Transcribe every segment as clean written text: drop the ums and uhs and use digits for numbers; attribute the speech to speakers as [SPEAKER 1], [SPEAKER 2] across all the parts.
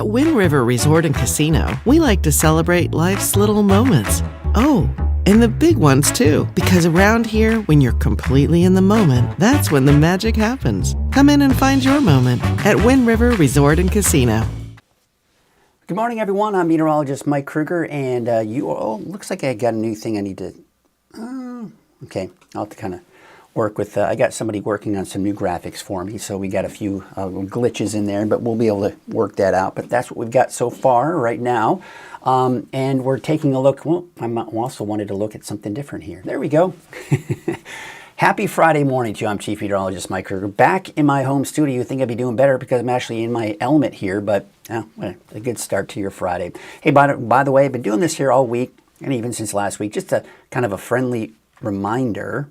[SPEAKER 1] At Wind River Resort and Casino, we like to celebrate life's little moments. Oh, and the big ones too, because around here, when you're completely in the moment, that's when the magic happens. Come in and find your moment at Wind River Resort and Casino.
[SPEAKER 2] Good morning, everyone. I'm meteorologist Mike Krueger, and looks like I got a new thing I need to, okay, I'll have to kind of work with, I got somebody working on some new graphics for me, so we got a few glitches in there, but we'll be able to work that out. But that's what we've got so far right now. And we're taking a look, well, I also wanted to look at something different here. There we go. Happy Friday morning to you. I'm Chief Meteorologist Mike Krueger. Back in my home studio. You think I'd be doing better because I'm actually in my element here, but a good start to your Friday. Hey, by the way, I've been doing this here all week, and even since last week, just a kind of a friendly reminder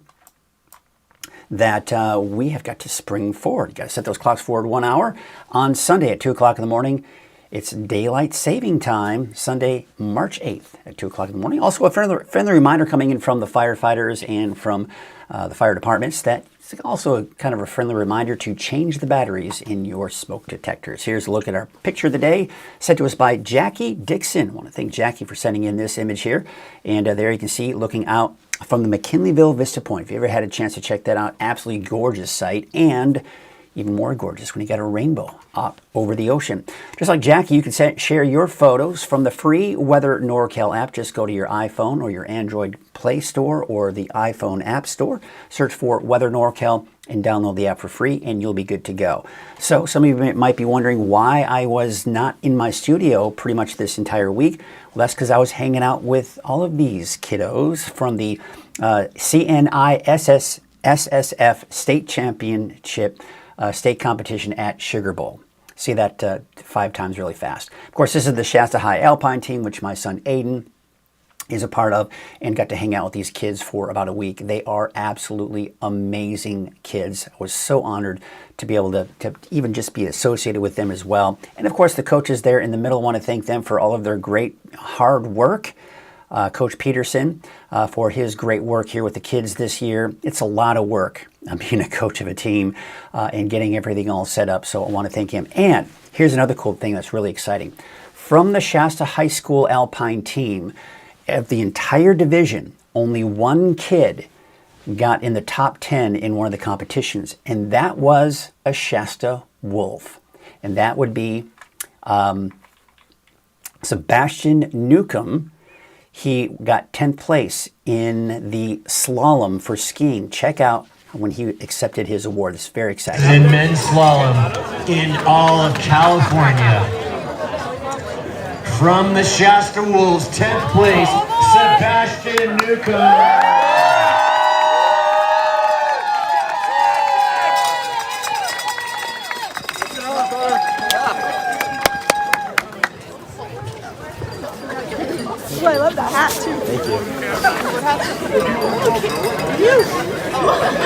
[SPEAKER 2] that we have got to spring forward. You got to set those clocks forward 1 hour. On Sunday at 2 o'clock in the morning, it's daylight saving time, Sunday, March 8th at 2 o'clock in the morning. Also, a friendly reminder coming in from the firefighters and from the fire departments that it's also a kind of a friendly reminder to change the batteries in your smoke detectors. Here's a look at our picture of the day, sent to us by Jackie Dixon. I want to thank Jackie for sending in this image here. And there you can see looking out from the McKinleyville Vista Point. If you ever had a chance to check that out, absolutely gorgeous sight, and even more gorgeous when you got a rainbow up over the ocean. Just like Jackie, you can share your photos from the free Weather NorCal app. Just go to your iPhone or your Android Play Store or the iPhone App Store. Search for Weather NorCal and download the app for free, and you'll be good to go. So some of you might be wondering why I was not in my studio pretty much this entire week. Well, that's because I was hanging out with all of these kiddos from the CNISSF State Championship state competition at Sugar Bowl. See that 5 times really fast. Of course, this is the Shasta High Alpine team, which my son Aiden is a part of, and got to hang out with these kids for about a week. They are absolutely amazing kids. I was so honored to be able to even just be associated with them as well. And of course, the coaches there in the middle, want to thank them for all of their great hard work. Coach Peterson for his great work here with the kids this year. It's a lot of work being a coach of a team and getting everything all set up, so I want to thank him. And here's another cool thing that's really exciting. From the Shasta High School Alpine team, of the entire division, only one kid got in the top 10 in one of the competitions, and that was a Shasta Wolf. And that would be Sebastian Newcomb. He got 10th place in the slalom for skiing. Check out when he accepted his award. It's very exciting.
[SPEAKER 3] In men's slalom in all of California. From the Shasta Wolves, 10th place, Sebastian Newcomb.
[SPEAKER 4] I love that hat too.
[SPEAKER 2] Thank you.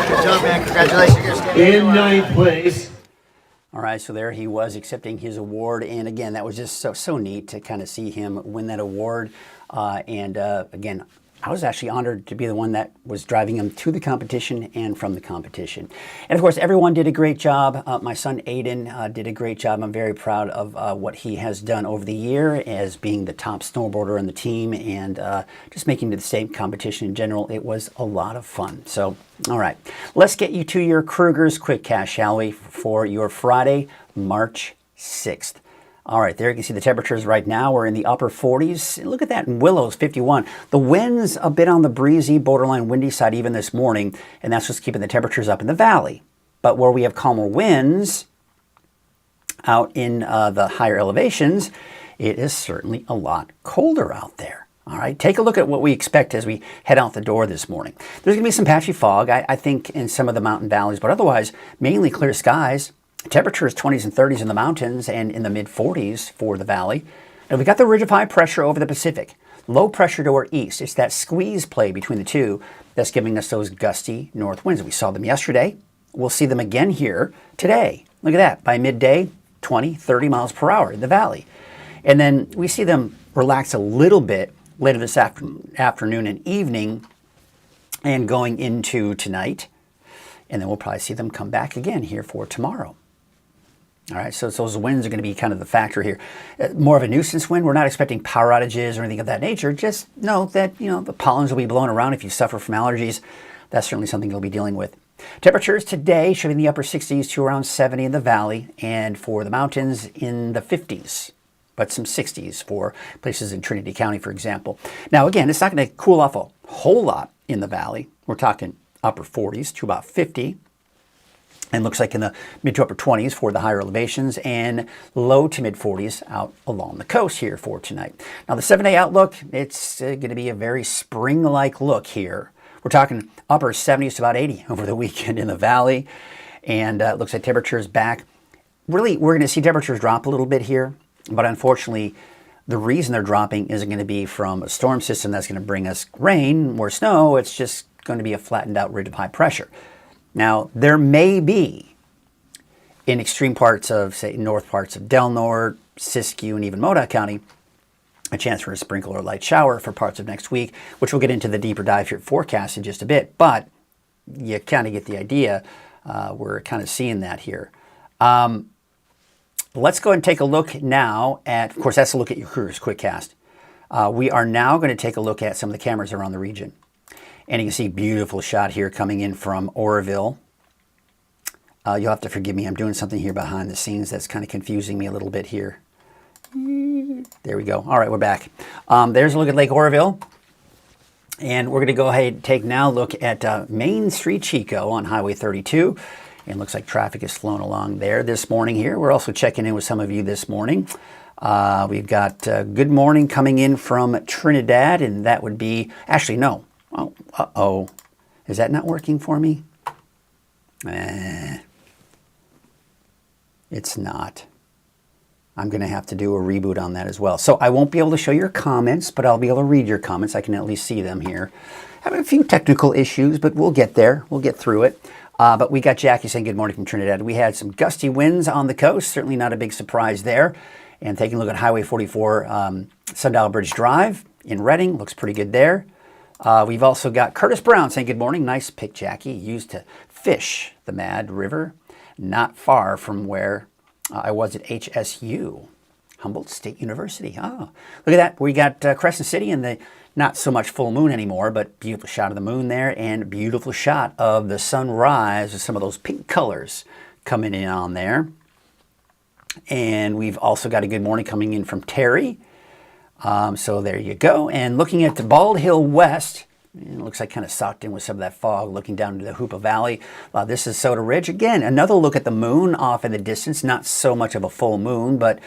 [SPEAKER 5] Good job, man. Congratulations.
[SPEAKER 3] In 9th place.
[SPEAKER 2] All right, so there he was accepting his award. And again, that was just so neat to kind of see him win that award. Again, I was actually honored to be the one that was driving him to the competition and from the competition. And of course, everyone did a great job. My son Aiden did a great job. I'm very proud of what he has done over the year as being the top snowboarder on the team and just making it to the state competition in general. It was a lot of fun. So, all right, let's get you to your Krueger's Quick Cash, shall we, for your Friday, March 6th. All right, there you can see the temperatures right now. We're in the upper 40s. Look at that in Willows, 51. The wind's a bit on the breezy, borderline windy side even this morning, and that's what's keeping the temperatures up in the valley. But where we have calmer winds out in the higher elevations, it is certainly a lot colder out there. All right, take a look at what we expect as we head out the door this morning. There's going to be some patchy fog, I think, in some of the mountain valleys, but otherwise, mainly clear skies. Temperatures 20s and 30s in the mountains and in the mid-40s for the valley. And we've got the ridge of high pressure over the Pacific. Low pressure to our east. It's that squeeze play between the two that's giving us those gusty north winds. We saw them yesterday. We'll see them again here today. Look at that. By midday, 20, 30 miles per hour in the valley. And then we see them relax a little bit later this afternoon and evening and going into tonight. And then we'll probably see them come back again here for tomorrow. All right, so those winds are going to be kind of the factor here. More of a nuisance wind. We're not expecting power outages or anything of that nature. Just know that, the pollens will be blowing around. If you suffer from allergies, that's certainly something you'll be dealing with. Temperatures today should be in the upper 60s to around 70 in the valley, and for the mountains in the 50s, but some 60s for places in Trinity County, for example. Now, again, it's not going to cool off a whole lot in the valley. We're talking upper 40s to about 50. And looks like in the mid to upper 20s for the higher elevations, and low to mid 40s out along the coast here for tonight. Now the 7-day outlook, it's going to be a very spring-like look here. We're talking upper 70s to about 80 over the weekend in the valley. And it looks like temperatures back. Really, we're going to see temperatures drop a little bit here. But unfortunately, the reason they're dropping isn't going to be from a storm system that's going to bring us rain or snow. It's just going to be a flattened out ridge of high pressure. Now, there may be, in extreme parts of, say, north parts of Del Norte, Siskiyou, and even Modoc County, a chance for a sprinkle or light shower for parts of next week, which we'll get into the deeper dive here forecast in just a bit. But you kind of get the idea. We're kind of seeing that here. Let's go ahead and take a look now at, of course, that's a look at your Krueger's Quickcast. We are now going to take a look at some of the cameras around the region. And you can see a beautiful shot here coming in from Oroville. You'll have to forgive me. I'm doing something here behind the scenes that's kind of confusing me a little bit here. There we go. All right, we're back. There's a look at Lake Oroville. And we're going to go ahead and take now a look at Main Street Chico on Highway 32. And it looks like traffic is flowing along there this morning here. We're also checking in with some of you this morning. We've got good morning coming in from Trinidad, and that would be, actually, no. Oh, uh-oh. Is that not working for me? It's not. I'm going to have to do a reboot on that as well. So I won't be able to show your comments, but I'll be able to read your comments. I can at least see them here. Having a few technical issues, but we'll get there. We'll get through it. But we got Jackie saying good morning from Trinidad. We had some gusty winds on the coast. Certainly not a big surprise there. And taking a look at Highway 44, Sundial Bridge Drive in Redding. Looks pretty good there. We've also got Curtis Brown saying good morning. Nice pick, Jackie. Used to fish the Mad River, not far from where I was at HSU, Humboldt State University. Oh, look at that. We got Crescent City and the not so much full moon anymore, but beautiful shot of the moon there and beautiful shot of the sunrise with some of those pink colors coming in on there. And we've also got a good morning coming in from Terry. So there you go. And looking at the Bald Hill West, it looks like kind of socked in with some of that fog looking down into the Hoopa Valley. This is Soda Ridge. Again, another look at the moon off in the distance. Not so much of a full moon, but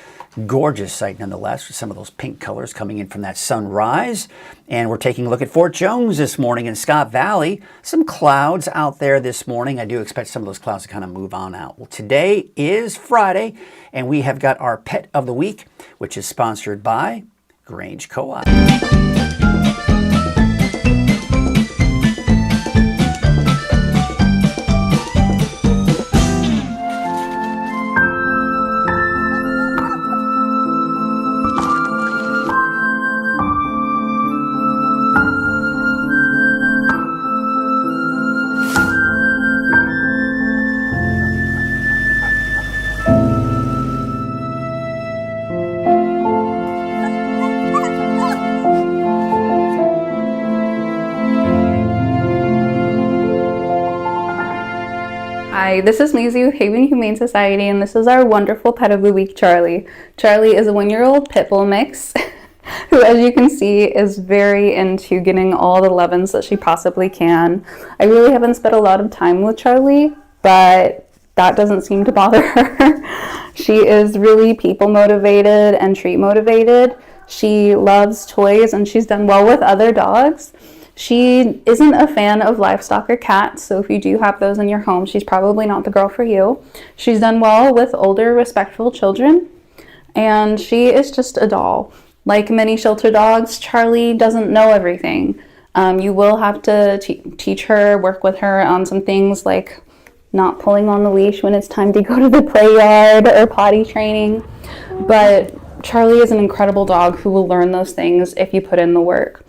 [SPEAKER 2] gorgeous sight nonetheless with some of those pink colors coming in from that sunrise. And we're taking a look at Fort Jones this morning in Scott Valley. Some clouds out there this morning. I do expect some of those clouds to kind of move on out. Well, today is Friday, and we have got our Pet of the Week, which is sponsored by Grange Co-op.
[SPEAKER 4] Hi, this is Maisie with Haven Humane Society, and this is our wonderful pet of the week, Charlie. Charlie is a 1-year-old pit bull mix who, as you can see, is very into getting all the lovin's that she possibly can. I really haven't spent a lot of time with Charlie, but that doesn't seem to bother her. She is really people motivated and treat motivated. She loves toys, and she's done well with other dogs. She isn't a fan of livestock or cats, so if you do have those in your home, she's probably not the girl for you. She's done well with older, respectful children, and she is just a doll. Like many shelter dogs, Charlie doesn't know everything. You will have to teach her, work with her on some things like not pulling on the leash when it's time to go to the play yard or potty training. But Charlie is an incredible dog who will learn those things if you put in the work.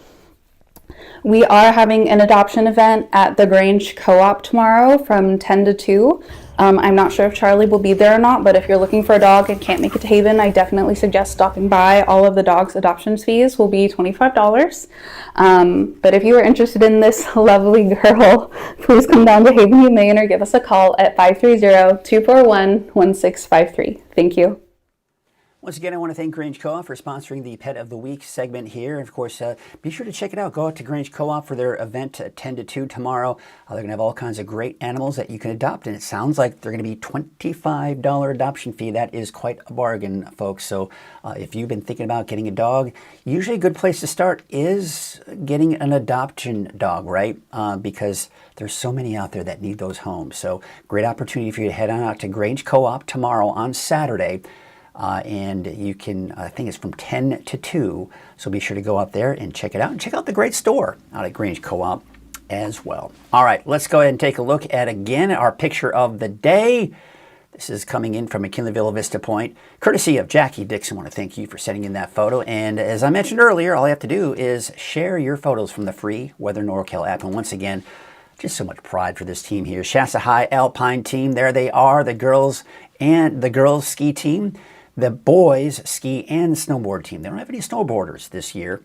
[SPEAKER 4] We are having an adoption event at the Grange Co-op tomorrow from 10 to 2. I'm not sure if Charlie will be there or not, but if you're looking for a dog and can't make it to Haven, I definitely suggest stopping by. All of the dogs' adoption fees will be $25. But if you are interested in this lovely girl, please come down to Haven Humane or give us a call at 530-241-1653. Thank you.
[SPEAKER 2] Once again, I want to thank Grange Co-op for sponsoring the Pet of the Week segment here. And of course, be sure to check it out. Go out to Grange Co-op for their event at 10 to 2 tomorrow. They're going to have all kinds of great animals that you can adopt. And it sounds like they're going to be $25 adoption fee. That is quite a bargain, folks. So if you've been thinking about getting a dog, usually a good place to start is getting an adoption dog, right? Because there's so many out there that need those homes. So great opportunity for you to head on out to Grange Co-op tomorrow on Saturday. And you can, I think it's from 10 to 2, so be sure to go out there and check it out. And check out the great store out at Grange Co-op as well. All right, let's go ahead and take a look at, again, our picture of the day. This is coming in from McKinleyville Vista Point, courtesy of Jackie Dixon. I want to thank you for sending in that photo. And as I mentioned earlier, all you have to do is share your photos from the free Weather NorCal app. And once again, just so much pride for this team here. Shasta High Alpine team, there they are, the girls and the girls ski team. The boys ski and snowboard team. They don't have any snowboarders this year,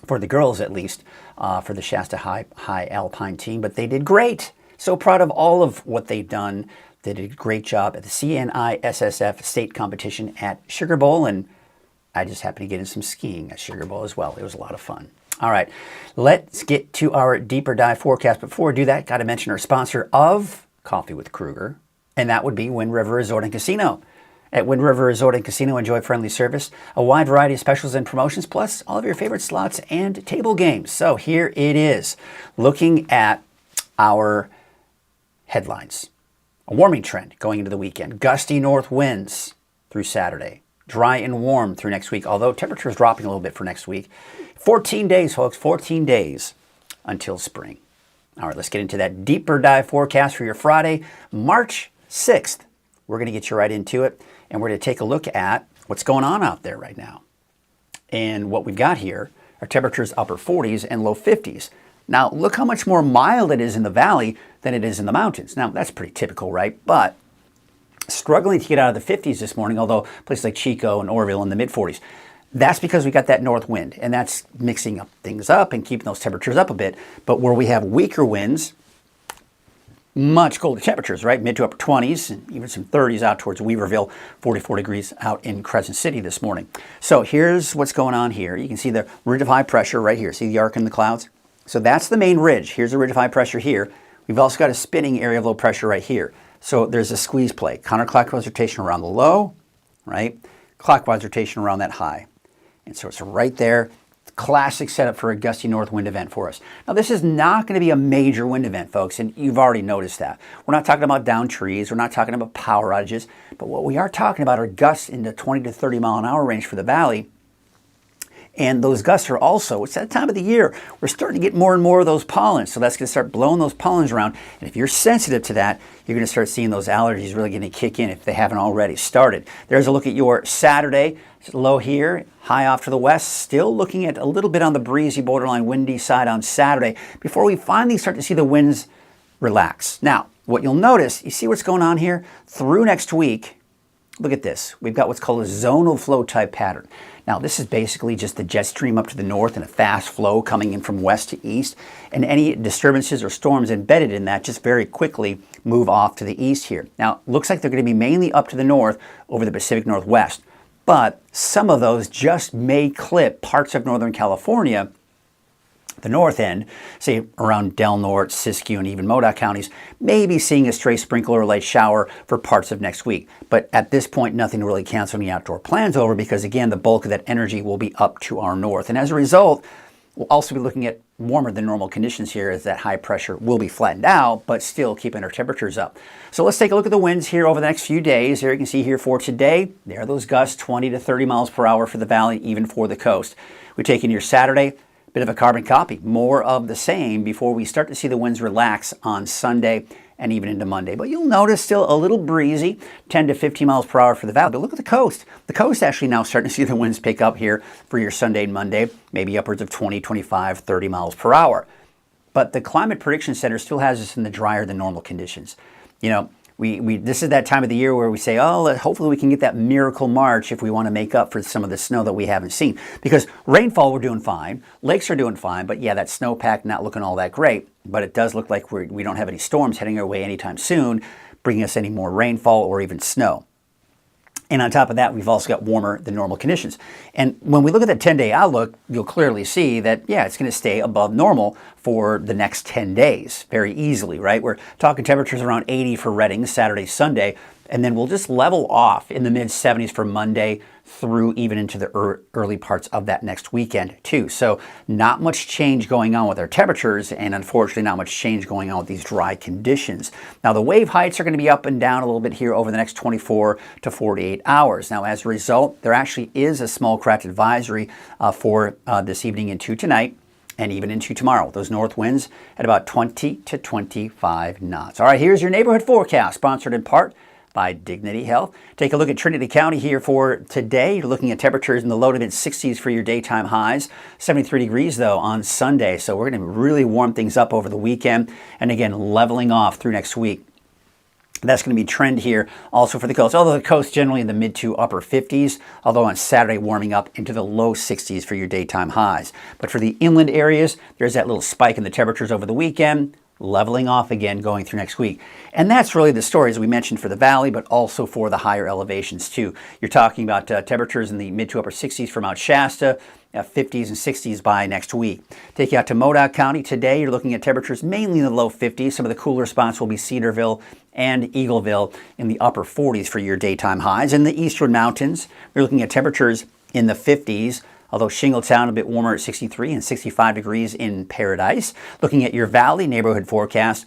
[SPEAKER 2] for the girls at least, for the Shasta High Alpine team, but they did great. So proud of all of what they've done. They did a great job at the CNISSF state competition at Sugar Bowl, and I just happened to get in some skiing at Sugar Bowl as well. It was a lot of fun. All right, let's get to our deeper dive forecast. Before we do that, got to mention our sponsor of Coffee with Krueger, and that would be Wind River Resort and Casino. At Wind River Resort and Casino, enjoy friendly service, a wide variety of specials and promotions, plus all of your favorite slots and table games. So here it is, looking at our headlines. A warming trend going into the weekend. Gusty north winds through Saturday. Dry and warm through next week, although temperature is dropping a little bit for next week. 14 days, folks, 14 days until spring. All right, let's get into that deeper dive forecast for your Friday, March 6th. We're going to get you right into it. And we're going to take a look at what's going on out there right now. And what we've got here are temperatures upper 40s and low 50s. Now, look how much more mild it is in the valley than it is in the mountains. Now, that's pretty typical, right? But struggling to get out of the 50s this morning, although places like Chico and Orville in the mid-40s. That's because we got that north wind, and that's mixing up things up and keeping those temperatures up a bit. But where we have weaker winds, much colder temperatures, right? Mid to upper 20s and even some 30s out towards Weaverville, 44 degrees out in Crescent City this morning. So here's what's going on here. You can see the ridge of high pressure right here. See the arc in the clouds? So that's the main ridge. Here's the ridge of high pressure here. We've also got a spinning area of low pressure right here. So there's a squeeze plate. Counterclockwise rotation around the low, right? Clockwise rotation around that high. And so it's right there. Classic setup for a gusty north wind event for us. Now, this is not going to be a major wind event, folks, and you've already noticed that. We're not talking about downed trees. We're not talking about power outages. But what we are talking about are gusts in the 20 to 30 mile an hour range for the valley. And those gusts are also, it's that time of the year, we're starting to get more and more of those pollens. So that's going to start blowing those pollens around. And if you're sensitive to that, you're going to start seeing those allergies really going to kick in if they haven't already started. There's a look at your Saturday. Low here, high off to the west, still looking at a little bit on the breezy, borderline windy side on Saturday before we finally start to see the winds relax. Now, what you'll notice, you see what's going on here? Through next week, look at this. We've got what's called a zonal flow type pattern. Now, this is basically just the jet stream up to the north and a fast flow coming in from west to east. And any disturbances or storms embedded in that just very quickly move off to the east here. Now, looks like they're going to be mainly up to the north over the Pacific Northwest. But some of those just may clip parts of Northern California, the north end, say around Del Norte, Siskiyou, and even Modoc counties, maybe seeing a stray sprinkle or light shower for parts of next week. But at this point, nothing to really cancel any outdoor plans over because, again, the bulk of that energy will be up to our north. And as a result, we'll also be looking at warmer than normal conditions here as that high pressure will be flattened out, but still keeping our temperatures up. So let's take a look at the winds here over the next few days. Here you can see here for today, there are those gusts, 20 to 30 miles per hour for the valley, even for the coast. We take in your Saturday, bit of a carbon copy, more of the same before we start to see the winds relax on Sunday and even into Monday. But you'll notice still a little breezy, 10 to 15 miles per hour for the valley. But look at the coast. The coast actually now starting to see the winds pick up here for your Sunday and Monday, maybe upwards of 20, 25, 30 miles per hour. But the Climate Prediction Center still has us in the drier than normal conditions. You know, This is that time of the year where we say, oh, hopefully we can get that miracle March if we want to make up for some of the snow that we haven't seen. Because rainfall, we're doing fine. Lakes are doing fine. But yeah, that snowpack not looking all that great. But it does look like we don't have any storms heading our way anytime soon, bringing us any more rainfall or even snow. And on top of that, we've also got warmer than normal conditions. And when we look at that 10-day outlook, you'll clearly see that, yeah, it's going to stay above normal for the next 10 days very easily, right? We're talking temperatures around 80 for Redding, Saturday, Sunday, and then we'll just level off in the mid-70s for Monday through even into the early parts of that next weekend too. So not much change going on with our temperatures, and unfortunately not much change going on with these dry conditions. Now the wave heights are going to be up and down a little bit here over the next 24 to 48 hours. Now as a result, there actually is a small craft advisory for this evening into tonight and even into tomorrow. Those north winds at about 20 to 25 knots. All right, here's your neighborhood forecast, sponsored in part by Dignity Health. Take a look at Trinity County here for today. You're looking at temperatures in the low to mid 60s for your daytime highs. 73 degrees though on Sunday. So we're going to really warm things up over the weekend. And again, leveling off through next week. That's going to be trend here also for the coast. Although the coast generally in the mid to upper 50s, although on Saturday warming up into the low 60s for your daytime highs. But for the inland areas, there's that little spike in the temperatures over the weekend, leveling off again going through next week. And that's really the story, as we mentioned, for the valley, but also for the higher elevations too. You're talking about temperatures in the mid to upper 60s for Mount Shasta, 50s and 60s by next week. Take you out to Modoc County today. You're looking at temperatures mainly in the low 50s. Some of the cooler spots will be Cedarville and Eagleville in the upper 40s for your daytime highs. In the eastern mountains, we're looking at temperatures in the 50s. Although Shingletown a bit warmer at 63 and 65 degrees in Paradise. Looking at your valley neighborhood forecast,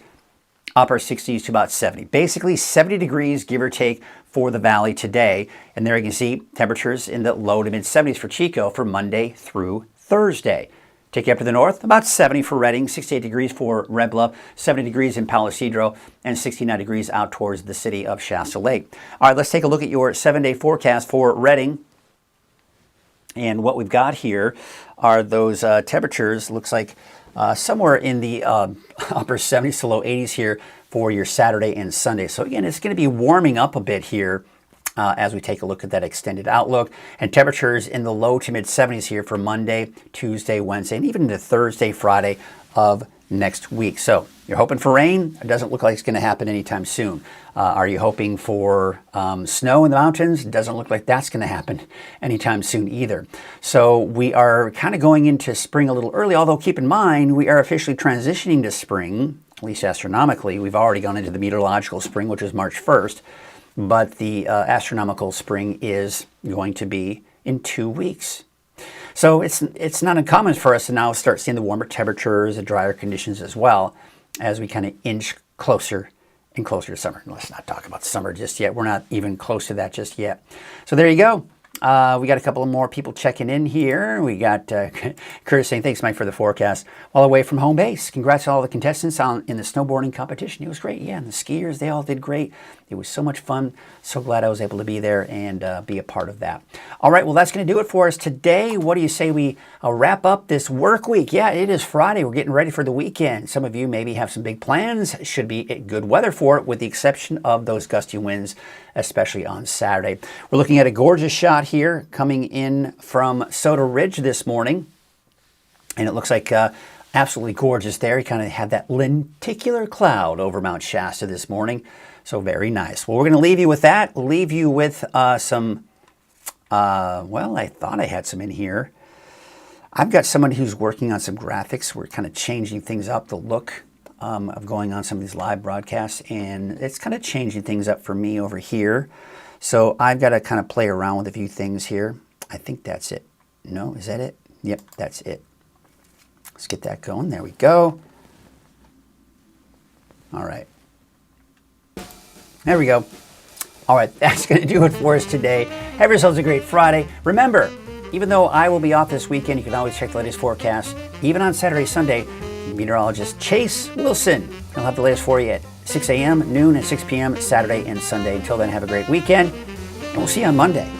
[SPEAKER 2] upper 60s to about 70. Basically 70 degrees, give or take, for the valley today. And there you can see temperatures in the low to mid 70s for Chico for Monday through Thursday. Take you up to the north, about 70 for Redding, 68 degrees for Red Bluff, 70 degrees in Palo Cedro, and 69 degrees out towards the city of Shasta Lake. All right, let's take a look at your 7-day forecast for Redding. And what we've got here are those temperatures, looks like somewhere in the upper 70s to low 80s here for your Saturday and Sunday. So again, it's going to be warming up a bit here as we take a look at that extended outlook. And temperatures in the low to mid 70s here for Monday, Tuesday, Wednesday, and even into Thursday, Friday of next week. So you're hoping for rain. It doesn't look like it's going to happen anytime soon. Are you hoping for snow in the mountains? It doesn't look like that's going to happen anytime soon either. So we are kind of going into spring a little early, although keep in mind, we are officially transitioning to spring, at least astronomically. We've already gone into the meteorological spring, which is March 1st, but the astronomical spring is going to be in 2 weeks. So it's not uncommon for us to now start seeing the warmer temperatures and drier conditions as well as we kind of inch closer and closer to summer. Let's not talk about summer just yet. We're not even close to that just yet. So there you go. We got a couple of more people checking in here. We got Curtis saying, thanks, Mike, for the forecast. While away from home base, congrats to all the contestants in the snowboarding competition. It was great. Yeah, and the skiers, they all did great. It was so much fun. So glad I was able to be there and be a part of that. All right, well, that's going to do it for us today. What do you say we wrap up this work week? Yeah, it is Friday. We're getting ready for the weekend. Some of you maybe have some big plans. Should be good weather for it, with the exception of those gusty winds, especially on Saturday. We're looking at a gorgeous shot here coming in from Soda Ridge this morning. And it looks like absolutely gorgeous there. You kind of had that lenticular cloud over Mount Shasta this morning. So very nice. Well, we're going to leave you with that. Leave you with some, well, I thought I had some in here. I've got somebody who's working on some graphics. We're kind of changing things up, the look of going on some of these live broadcasts. And it's kind of changing things up for me over here. So I've got to kind of play around with a few things here. I think that's it. No, is that it? Yep, that's it. Let's get that going. There we go. All right. There we go. All right, that's going to do it for us today. Have yourselves a great Friday. Remember, even though I will be off this weekend, you can always check the latest forecast. Even on Saturday, Sunday, meteorologist Chase Wilson will have the latest for you at 6 a.m., noon, and 6 p.m. Saturday and Sunday. Until then, have a great weekend, and we'll see you on Monday.